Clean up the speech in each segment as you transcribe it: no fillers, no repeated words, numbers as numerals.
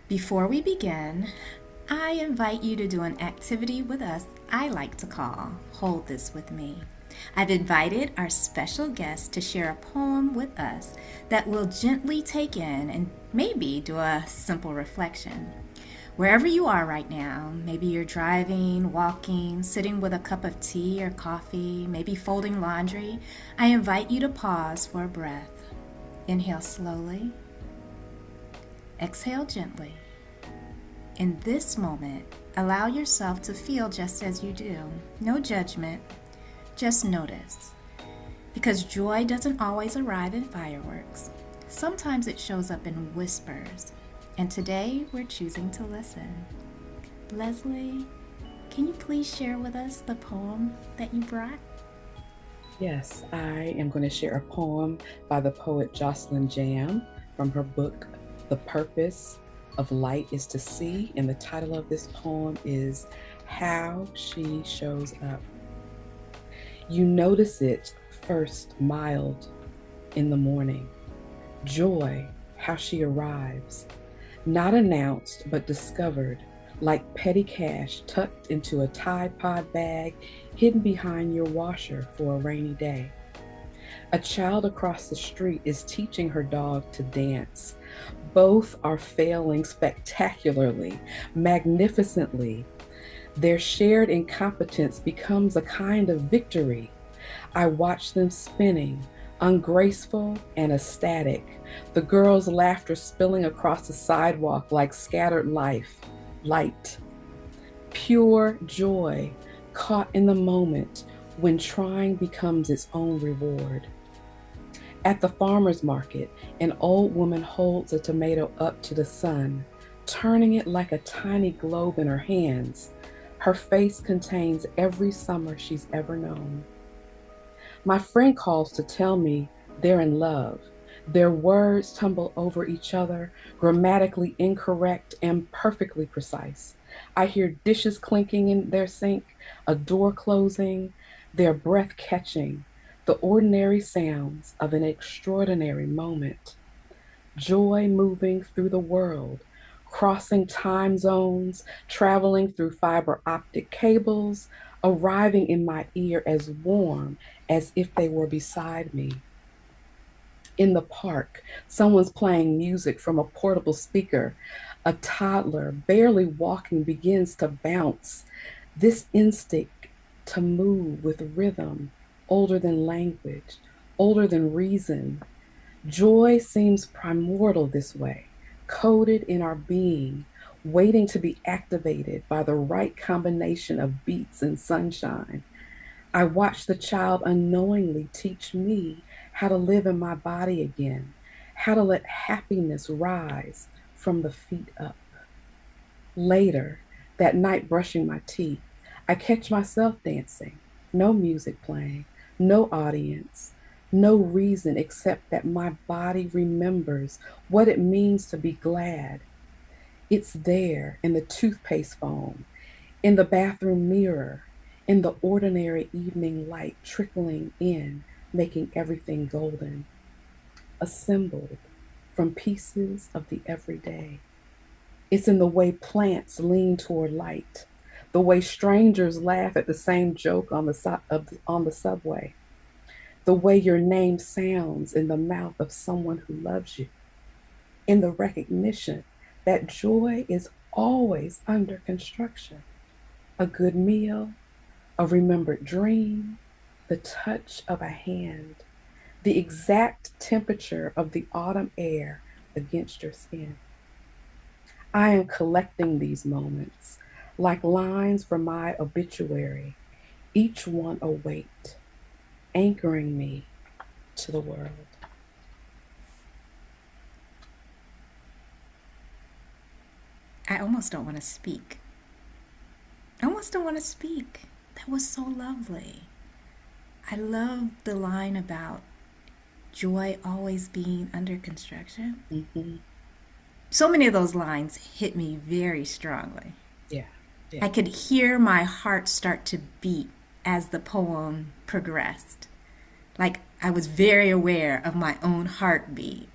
Before we begin, I invite you to do an activity with us I like to call Hold This With Me. I've invited our special guest to share a poem with us that we'll gently take in and maybe do a simple reflection. Wherever you are right now, maybe you're driving, walking, sitting with a cup of tea or coffee, maybe folding laundry, I invite you to pause for a breath. Inhale slowly, exhale gently. In this moment, allow yourself to feel just as you do. No judgment, just notice. Because joy doesn't always arrive in fireworks. Sometimes it shows up in whispers. And today, we're choosing to listen. Leslie, can you please share with us the poem that you brought? Yes, I am going to share a poem by the poet Jocelyn Jam from her book, The Purpose of Light is to See. And the title of this poem is How She Shows Up. You notice it first mild in the morning. Joy, how she arrives. Not announced, but discovered, like petty cash tucked into a Tide Pod bag hidden behind your washer for a rainy day. A child across the street is teaching her dog to dance. Both are failing spectacularly, magnificently. Their shared incompetence becomes a kind of victory. I watch them spinning, ungraceful and ecstatic, the girl's laughter spilling across the sidewalk like scattered light. Pure joy, caught in the moment when trying becomes its own reward. At the farmer's market, an old woman holds a tomato up to the sun, turning it like a tiny globe in her hands. Her face contains every summer she's ever known. My friend calls to tell me they're in love. Their words tumble over each other, grammatically incorrect and perfectly precise. I hear dishes clinking in their sink, a door closing, their breath catching, the ordinary sounds of an extraordinary moment. Joy moving through the world, crossing time zones, traveling through fiber optic cables, arriving in my ear as warm as if they were beside me. In the park, someone's playing music from a portable speaker. A toddler, barely walking, begins to bounce. This instinct to move with rhythm, older than language, older than reason. Joy seems primordial this way, coded in our being, waiting to be activated by the right combination of beats and sunshine. I watch the child unknowingly teach me how to live in my body again, how to let happiness rise from the feet up. Later, that night brushing my teeth, I catch myself dancing, no music playing, no audience, no reason except that my body remembers what it means to be glad. It's there in the toothpaste foam, in the bathroom mirror, in the ordinary evening light trickling in, making everything golden, assembled from pieces of the everyday. It's in the way plants lean toward light, the way strangers laugh at the same joke on the subway, the way your name sounds in the mouth of someone who loves you, in the recognition that joy is always under construction. A good meal, a remembered dream, the touch of a hand, the exact temperature of the autumn air against your skin. I am collecting these moments like lines from my obituary, each one a weight, anchoring me to the world. I almost don't want to speak. I almost don't want to speak. That was so lovely. I love the line about joy always being under construction. Mm-hmm. So many of those lines hit me very strongly. Yeah, yeah. I could hear my heart start to beat as the poem progressed. Like I was very aware of my own heartbeat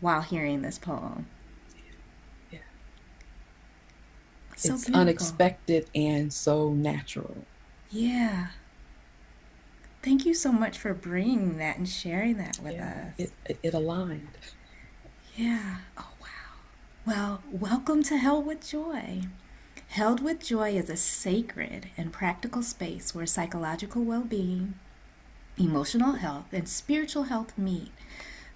while hearing this poem. Yeah. So It's beautiful. unexpected and so natural. Yeah. Thank you so much for bringing that and sharing that with Yeah, us. it aligned. Yeah. Oh, wow. Well, welcome to Held with Joy. Held with Joy is a sacred and practical space where psychological well being, emotional health, and spiritual health meet.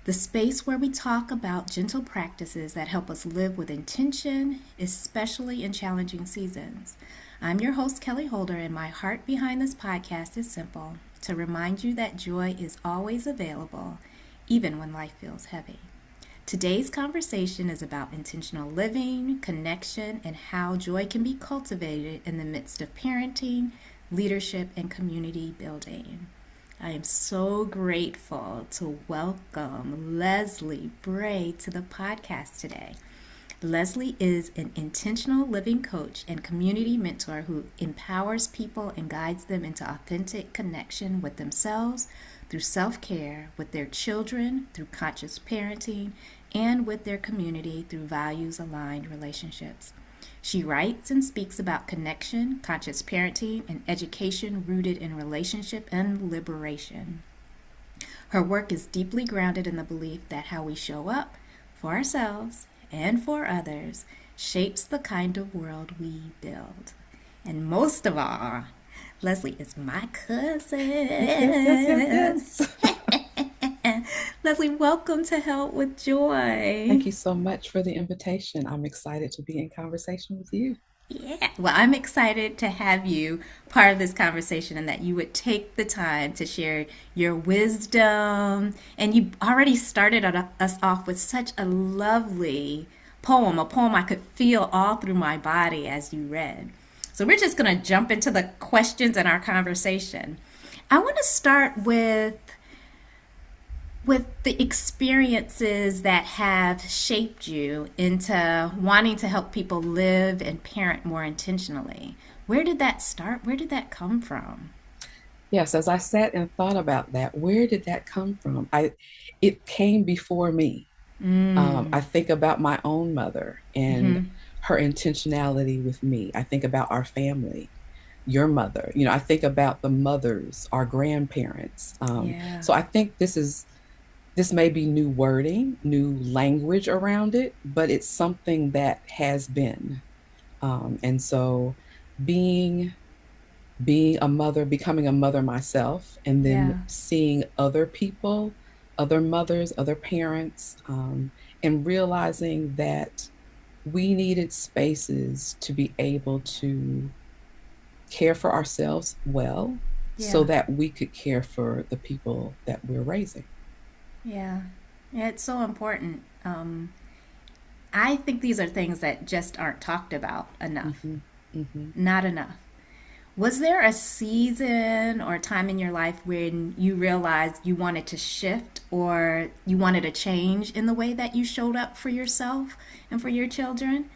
The space where we talk about gentle practices that help us live with intention, especially in challenging seasons. I'm your host, Kelly Holder, and my heart behind this podcast is simple: to remind you that joy is always available, even when life feels heavy. Today's conversation is about intentional living, connection, and how joy can be cultivated in the midst of parenting, leadership, and community building. I am so grateful to welcome Leslie Bray to the podcast today. Leslie is an intentional living coach and community mentor who empowers people and guides them into authentic connection with themselves through self care, with their children through conscious parenting, and with their community through values aligned relationships. She writes and speaks about connection, conscious parenting, and education rooted in relationship and liberation. Her work is deeply grounded in the belief that how we show up for ourselves and for others shapes the kind of world we build. And most of all, Leslie is my Yes, yes, yes, yes, cousin. yes. Leslie, welcome to Help with Joy. Thank you so much for the invitation. I'm excited to be in conversation with you. Yeah, well, I'm excited to have you part of this conversation and that you would take the time to share your wisdom. And you already started us off with such a lovely poem, a poem I could feel all through my body as you read. So we're just going to jump into the questions in our conversation. I want to start with the experiences that have shaped you into wanting to help people live and parent more intentionally. Where did that start? Where did that come from? Yes, as I sat and thought about that, where did that come from? It came before me. I think about my own mother and her intentionality with me. I think about our family, your mother. I think about the mothers, our grandparents. Yeah, So I think this may be new wording, new language around it, but it's something that has been. And so being being a mother, becoming a mother myself, and then yeah, seeing other people, other mothers, other parents, and realizing that we needed spaces to be able to care for ourselves well so yeah, that we could care for the people that we're raising. yeah. Yeah, it's so important. I think these are things that just aren't talked about enough. Hmm. Hmm. Not enough. Was there a season or time in your life when you realized you wanted to shift or you wanted a change in the way that you showed up for yourself and for your children?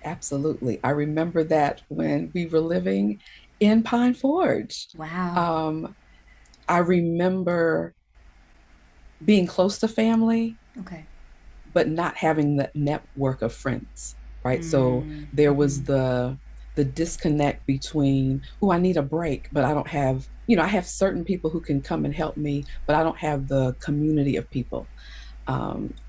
Absolutely. I remember that when we were living in Pine Forge. Wow. Um, I remember being close to family, Okay. but not having the network of friends, right? So there was Mm-hmm. the disconnect between, oh, I need a break, but I don't have, I have certain people who can come and help me, but I don't have the community of people.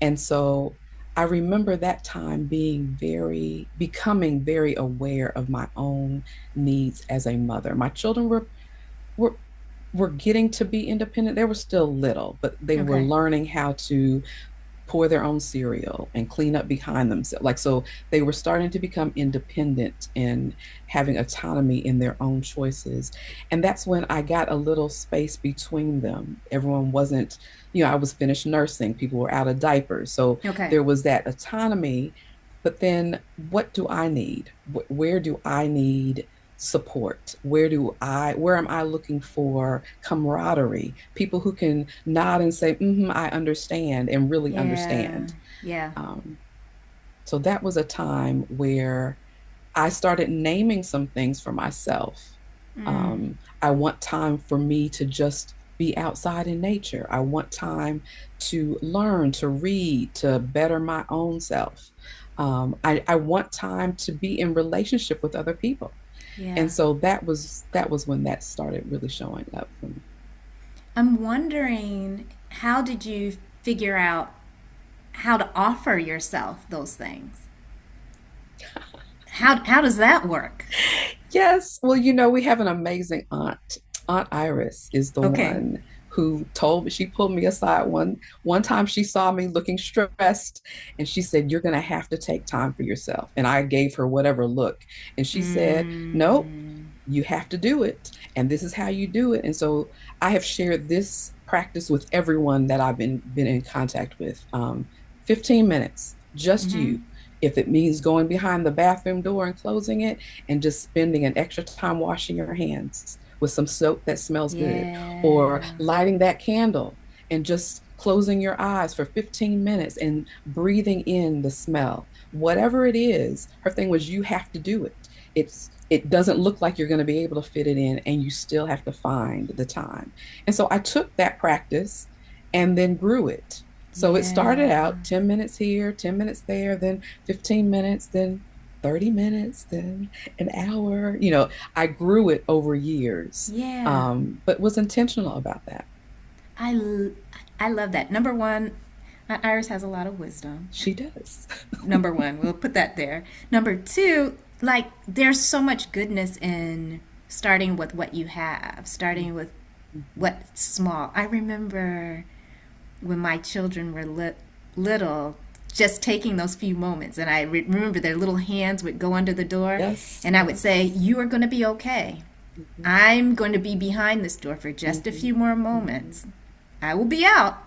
And so I remember that time becoming very aware of my own needs as a mother. My children were were getting to be independent. They were still little, but they were Okay. learning how to pour their own cereal and clean up behind themselves. Like, so they were starting to become independent and having autonomy in their own choices. And that's when I got a little space between them. Everyone wasn't, I was finished nursing, people were out of diapers. So Okay. there was that autonomy. But then what do I need? Where do I need support? Where am I looking for camaraderie? People who can nod and say, I understand, and really Yeah. understand. Yeah. Um, so that was a time where I started naming some things for myself. I want time for me to just be outside in nature. I want time to learn, to read, to better my own self. I want time to be in relationship with other people. Yeah. And so that was when that started really showing up for me. I'm wondering, how did you figure out how to offer yourself those things? How does that work? Yes. Well, we have an amazing aunt. Aunt Iris is the Okay. one who told me, she pulled me aside one time. She saw me looking stressed and she said, "You're gonna have to take time for yourself." And I gave her whatever look. And she said, "Nope, Mm, you have to do it. And this is how you do it." And so I have shared this practice with everyone that I've been in contact with. 15 minutes, just mm-hmm. you. If it means going behind the bathroom door and closing it and just spending an extra time washing your hands with some soap that smells good, or Yeah. lighting that candle and just closing your eyes for 15 minutes and breathing in the smell. Whatever it is, her thing was, you have to do it. It doesn't look like you're going to be able to fit it in, and you still have to find the time. And so I took that practice and then grew it. So it started Yeah. out 10 minutes here, 10 minutes there, then 15 minutes, then 30 minutes, then an hour. I grew it over years, Yeah. but was intentional about that. I, l- I love that. Number one, Iris has a lot of wisdom. She does. Number one, we'll put that there. Number two, like, there's so much goodness in starting with what you have, starting with Mhm. what's small. I remember when my children were little, just taking those few moments, and I remember their little hands would go under the door, Yes, and I would say, yes. "You are going to be okay. Mhm, I'm going to be behind this door for just a mhm, few more mhm. moments. I will be out,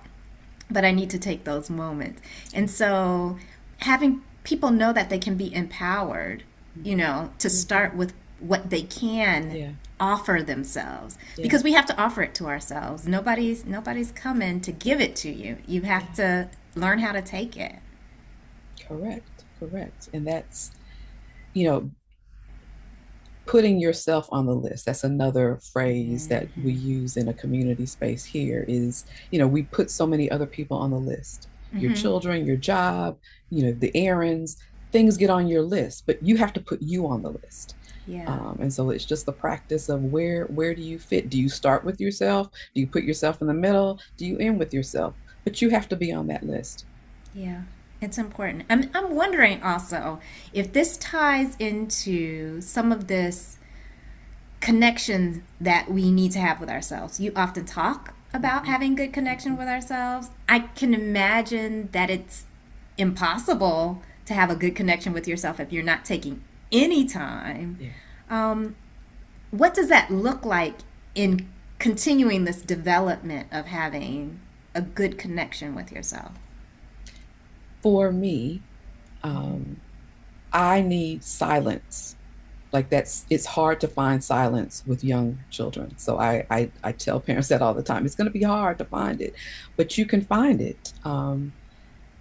but I need to take those moments." That's And right. so having people know that they can be empowered, Mhm, to mhm. start with what they can Yeah, offer themselves, yeah, because we have to offer it to ourselves. Nobody's coming to give it to you. You have yeah. to learn how to take it. Correct, correct. And that's, you know, putting yourself on the list. That's another phrase that we Mm-hmm. use in a community space here is, we put so many other people on the list. Your Mm-hmm. children, your job, the errands, things get on your list, but you have to put you on the list. Yeah. And so it's just the practice of where do you fit? Do you start with yourself? Do you put yourself in the middle? Do you end with yourself? But you have to be on that list. Yeah, it's important. I'm wondering also if this ties into some of this connection that we need to have with ourselves. You often talk about Mhm, having good connection mhm. with ourselves. I can imagine that it's impossible to have a good connection with yourself if you're not taking any time. Yeah. Um, what does that look like in continuing this development of having a good connection with yourself? For me, um, I need silence. Like, it's hard to find silence with young children. So I tell parents that all the time. It's going to be hard to find it, but you can find it.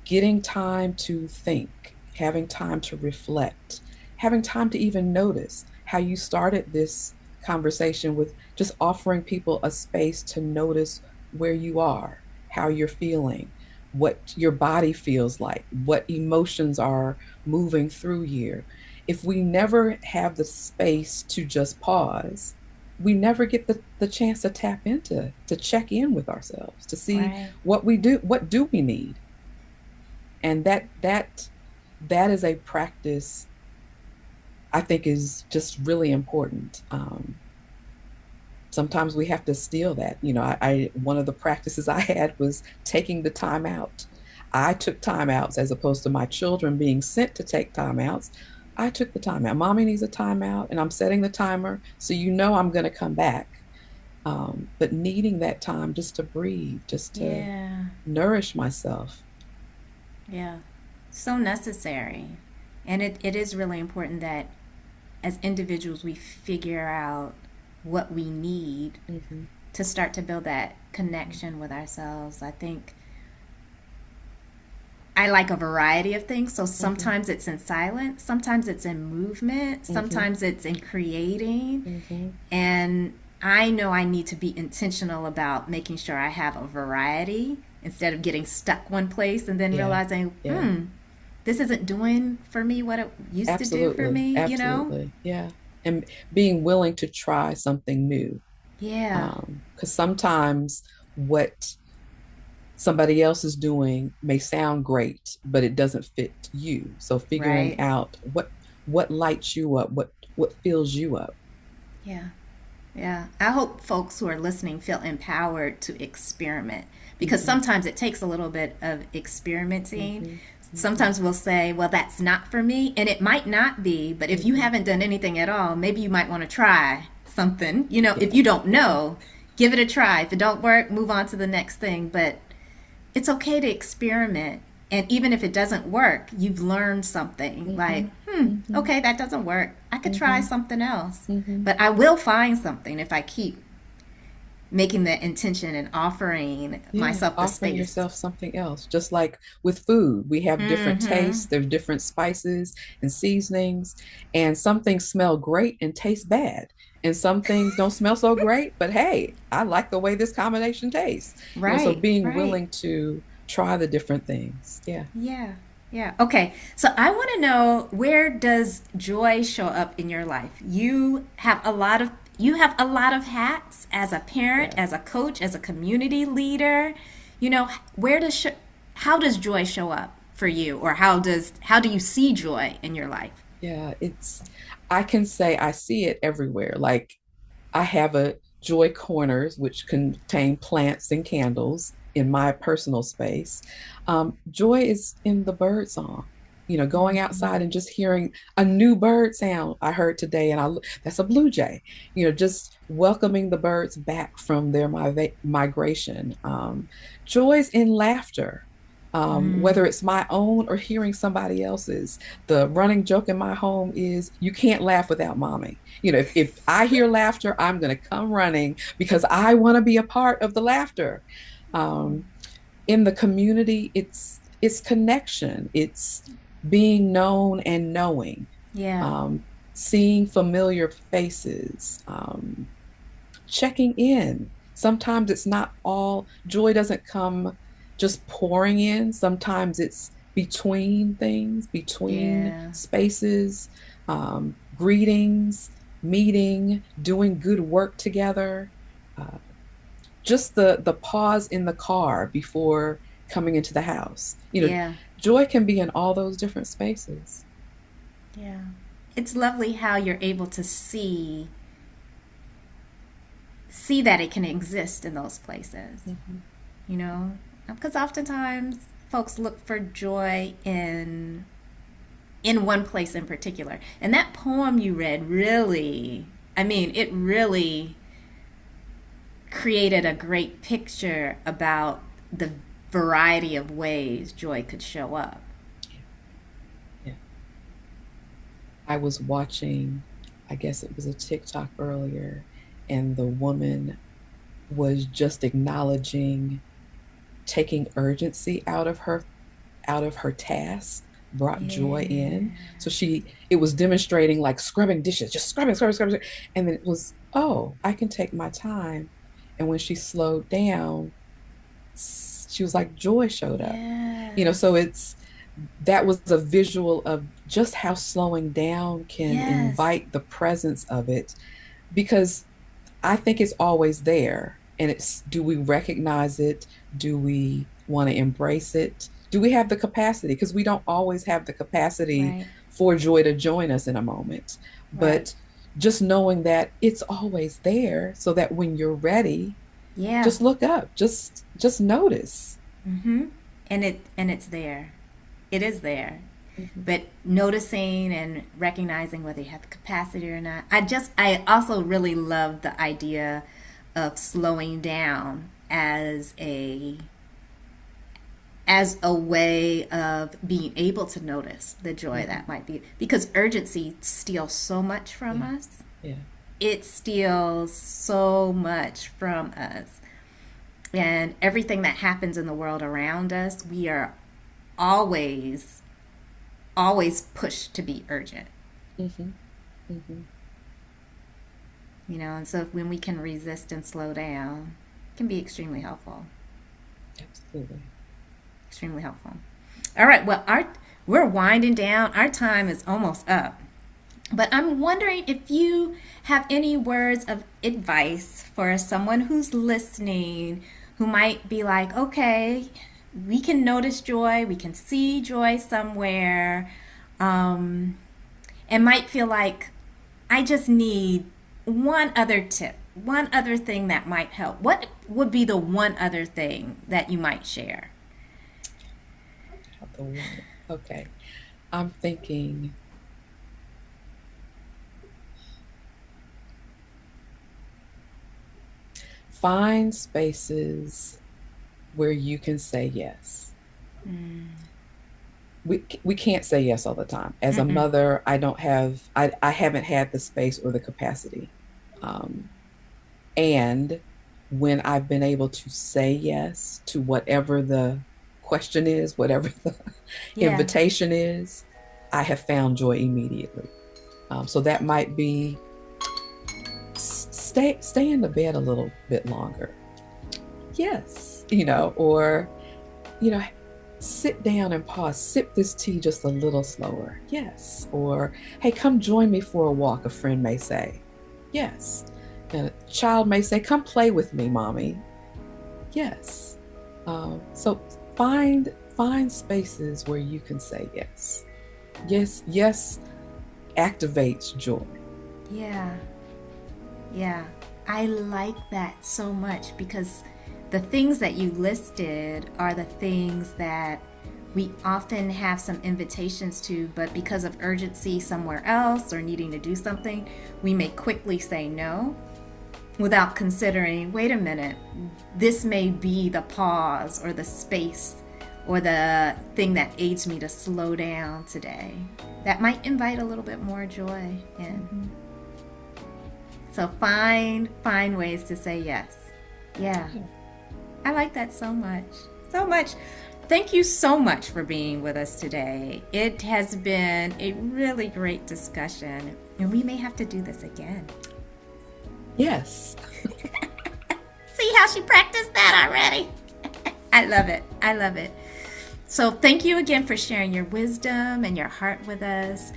Getting time to think, having time to reflect, having time to even notice how you started this conversation with just offering people a space to notice where you are, how you're feeling, what your body feels like, what emotions are moving through you. If we never have the space to just pause, we never get the chance to tap into, to check in with ourselves, to see Right. what do we need. And that is a practice I think is just really important. Sometimes we have to steal that. I one of the practices I had was taking the time out. I took time outs as opposed to my children being sent to take time outs. I took the time out. Mommy needs a timeout, and I'm setting the timer so I'm going to come back. But needing that time just to breathe, just to Yeah. nourish myself. Yeah. So necessary. And it is really important that as individuals we figure out what we need Mhm. to start to build that connection with ourselves. I think I like a variety of things. So Mhm. sometimes it's in silence, sometimes it's in movement, Mhm. sometimes it's in creating. Mhm. And I know I need to be intentional about making sure I have a variety instead of getting stuck one place and then Yeah. realizing, Yeah. this isn't doing for me what it used to do for Absolutely. me, you know? Absolutely. Yeah. And being willing to try something new. Yeah, Because sometimes what somebody else is doing may sound great, but it doesn't fit you. So figuring right. out what lights you up, what fills you up. Yeah. Yeah, I hope folks who are listening feel empowered to experiment because Hmm. sometimes it takes a little bit of experimenting. Hmm. Hmm. Sometimes we'll say, well, that's not for me, and it might not be, but if you Hmm. haven't done anything at all, maybe you might want to try something. You know, if Yeah. you don't Yeah. know, give it a try. If it don't work, move on to the next thing, but it's okay to experiment. And even if it doesn't work, you've learned something like, Hmm. Hmm. okay, that doesn't work. I could try Hmm. something else. Hmm. But I will find something if I keep making the intention and offering Yeah, myself the offering space. yourself something else. Just like with food, we have different Mm-hmm. tastes, there's different spices and seasonings, and some things smell great and taste bad. And some things don't smell so great, but hey, I like the way this combination tastes. So Right, being right. willing to try the different things. Yeah. Yeah. Yeah. Okay. So I want to know, where does joy show up in your life? You have a lot of hats as a parent, Yeah. as a coach, as a community leader. You know, where does how does joy show up for you, or how do you see joy in your life? Yeah, I can say I see it everywhere. Like I have a joy corners, which contain plants and candles in my personal space. Joy is in the bird song. Going outside and just hearing a new bird sound I heard today, and that's a blue jay. Just welcoming the birds back from their migration. Joys in laughter. Whether it's my own or hearing somebody else's. The running joke in my home is you can't laugh without mommy. If I hear laughter, I'm going to come running because I want to be a part of the laughter. Um, in the community, it's connection. It's being known and knowing. Yeah. Um, Seeing familiar faces. Checking in. Sometimes it's not all joy doesn't come just pouring in. Sometimes it's between things, between Yeah. spaces, greetings, meeting, doing good work together. Uh, just the pause in the car before coming into the house. Yeah. Joy can be in all those different spaces. Yeah. It's lovely how you're able to see that it can exist in those places, Mhm. you know? Because oftentimes folks look for joy in one place in particular. And that poem you read really, I mean, it really created a great picture about the variety of ways joy could show up. Yeah, yeah. I was watching, I guess it was a TikTok earlier, and the woman was just acknowledging taking urgency out of her task brought joy Yeah. in. So it was demonstrating like scrubbing dishes, just scrubbing, scrubbing, scrubbing. And then it was, oh, I can take my time. And when she slowed down, she was like, joy showed up. So Yes. that was a visual of just how slowing down can Yes. invite the presence of it, because I think it's always there. And do we recognize it? Do we want to embrace it? Do we have the capacity? Because we don't always have the capacity Right. for joy to join us in a moment. Right. But just knowing that it's always there, so that when you're ready, Yeah. just look up, just notice. Mm-hmm. And it's there. It is there. Mhm. But noticing and recognizing whether you have the capacity or not. I also really love the idea of slowing down as a way of being able to notice the joy Mhm. that might be, because urgency steals so much from Yeah, us. yeah, It steals so much from us. And everything that happens in the world around us, we are always always pushed to be urgent. hmm hmm And so when we can resist and slow down, it can be extremely helpful. absolutely. Extremely helpful. All right, well, we're winding down. Our time is almost up. But I'm wondering if you have any words of advice for someone who's listening who might be like, okay, we can notice joy, we can see joy somewhere, and might feel like, I just need one other tip, one other thing that might help. What would be the one other thing that you might share? The one. Okay. I'm thinking find spaces where you can say yes. We can't say yes all the time. As a Mm-mm. mother, I haven't had the space or the capacity. Um, and when I've been able to say yes to whatever the question is, whatever the Yeah. invitation is, I have found joy immediately. So that might be stay in the bed a little bit longer. Yes, or you know, sit down and pause, sip this tea just a little slower. Yes. Or, hey, come join me for a walk, a friend may say. Yes. And a child may say, come play with me, mommy. Yes. So find spaces where you can say yes. Yes, yes activates joy. Yeah. Yeah. I like that so much because the things that you listed are the things that we often have some invitations to, but because of urgency somewhere else or needing to do something, we may quickly say no without considering, wait a minute, this may be the pause or the space or the thing that aids me to slow down today. That might invite a little bit more joy in. Mm-hmm. So find ways to say yes. Yeah. I like that so much. So much. Thank you so much for being with us today. It has been a really great discussion, and we may have to do this again. Yes. See how she practiced that already? I love it. I love it. So thank you again for sharing your wisdom and your heart with us.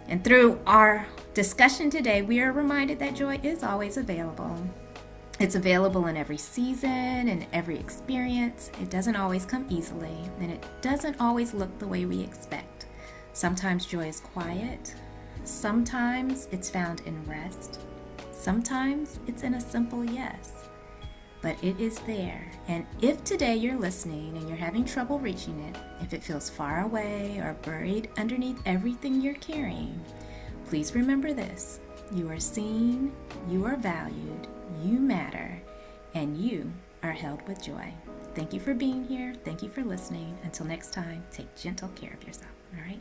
And through our discussion today, we are reminded that joy is always available. It's available in every season and every experience. It doesn't always come easily, and it doesn't always look the way we expect. Sometimes joy is quiet. Sometimes it's found in rest. Sometimes it's in a simple yes. But it is there. And if today you're listening and you're having trouble reaching it, if it feels far away or buried underneath everything you're carrying, please remember this. You are seen, you are valued, you matter, and you are held with joy. Thank you for being here. Thank you for listening. Until next time, take gentle care of yourself. All right?